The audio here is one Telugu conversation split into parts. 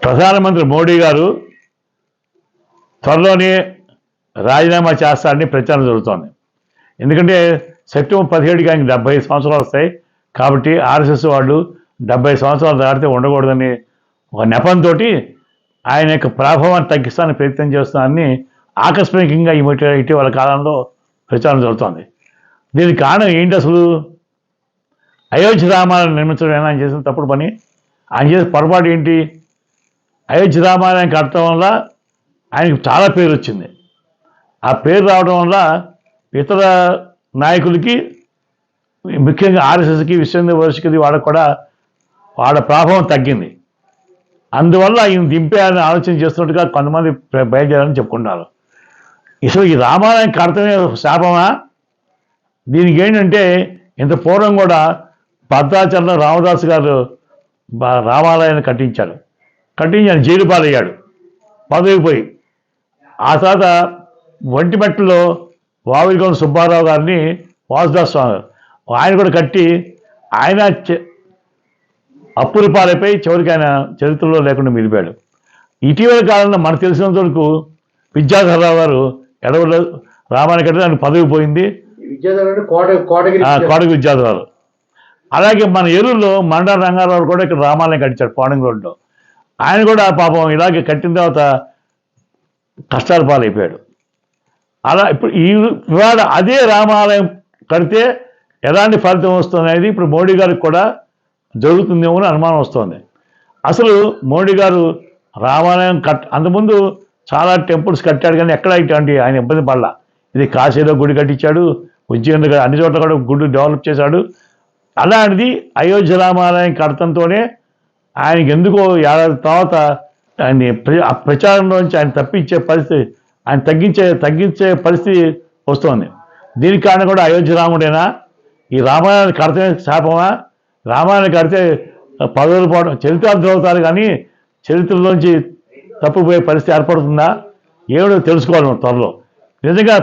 ప్రధానమంత్రి మోడీ గారు త్వరలోనే రాజీనామా చేస్తారని ప్రచారం జరుగుతోంది. ఎందుకంటే సెప్టెంబర్ 17కి ఆయనకి 75 సంవత్సరాలు వస్తాయి. కాబట్టి ఆర్ఎస్ఎస్ వాళ్ళు 75 సంవత్సరాలు దాటితే ఉండకూడదని ఒక నెపంతో ఆయన యొక్క ప్రభావాన్ని తగ్గిస్తానికి ప్రయత్నం చేస్తున్నారని ఆకస్మికంగా ఇటీవల కాలంలో ప్రచారం జరుగుతోంది. దీనికి కారణం ఏంటి? అసలు అయోధ్య రామాలయం నిర్మించడం ఆయన చేసిన తప్పుడు పని, ఆయన చేసిన పొరపాటు ఏంటి? అయోధ్య రామాలయం కట్టడం వల్ల ఆయనకు చాలా పేరు వచ్చింది. ఆ పేరు రావడం వల్ల ఇతర నాయకులకి, ముఖ్యంగా ఆర్ఎస్ఎస్కి, విశ్వ హిందూ పరిషత్కి వాళ్ళ ప్రభావం తగ్గింది. అందువల్ల ఈయన దింపేయాలని ఆలోచన చేస్తున్నట్టుగా కొంతమంది బయలుదేరాలని చెప్పుకుంటున్నారు. అసలు ఈ రామాలయం కడతమే శాపమా? దీనికి ఏంటంటే ఇంత పూర్వం కూడా భద్రాచలంలో రామదాసు గారు రామాలయాన్ని కట్టించి ఆయన జైలు పాలయ్యాడు పదవికి పోయి. ఆ తర్వాత ఒంటిమెట్టలో వావిలిగొండ సుబ్బారావు గారిని వాసుదాస్ స్వామి ఆయన కూడా కట్టి ఆయన అప్పుల పాలైపోయి చివరికి ఆయన చరిత్రలో లేకుండా మిగిలిపోయాడు. ఇటీవల కాలంలో మనకు తెలిసినంత వరకు విద్యాధరరావు గారు ఎడవలో రామాయణ కట్టి ఆయన పదవి పోయింది, కోటగిరి విద్యాధరరావు. అలాగే మన ఏలూరులో మండా రంగారావు కూడా ఇక్కడ రామాలయం కట్టించాడు కోడంగి రోడ్లో. ఆయన కూడా పాపం ఇలాగే కట్టిన తర్వాత కష్టాల పాలైపోయాడు. అలా ఇప్పుడు ఇవాళ అదే రామాలయం కడితే ఎలాంటి ఫలితం వస్తుందనేది ఇప్పుడు మోడీ గారికి కూడా జరుగుతుందేమో అని అనుమానం వస్తుంది. అసలు మోడీ గారు రామాలయం అంతకుముందు చాలా టెంపుల్స్ కట్టాడు, కానీ ఎక్కడ ఇటువంటి ఆయన ఇబ్బంది పడలా. ఇది కాశీలో గుడి కట్టించాడు, ఉజ్జయినిలో అన్ని చోట్ల కూడా గుడి డెవలప్ చేశాడు. అలాంటిది అయోధ్య రామాలయం కడతంతోనే ఆయనకి ఎందుకో ఏడాది తర్వాత ఆయన ప్రచారంలోంచి ఆయన తప్పించే పరిస్థితి, ఆయన తగ్గించే పరిస్థితి వస్తుంది. దీనికి కారణం కూడా అయోధ్య రాముడేనా? ఈ రామాయణాన్ని కడితే శాపమా? రామాయణాన్ని కడితే పదవులు పోవడం, చరిత్రార్థం అవుతారు, కానీ చరిత్రలోంచి తప్పుపోయే పరిస్థితి ఏర్పడుతుందా? ఏమిటో తెలుసుకోవాలి మనం త్వరలో. నిజంగా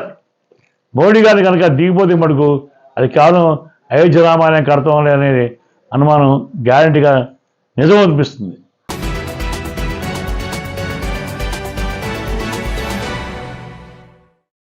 మోడీ గారిని కనుక దిగిపోతే మటుకు అది కేవలం అయోధ్య రామాలయం కడతాం అనేది అనుమానం గ్యారంటీగా నిజం అనిపిస్తుంది.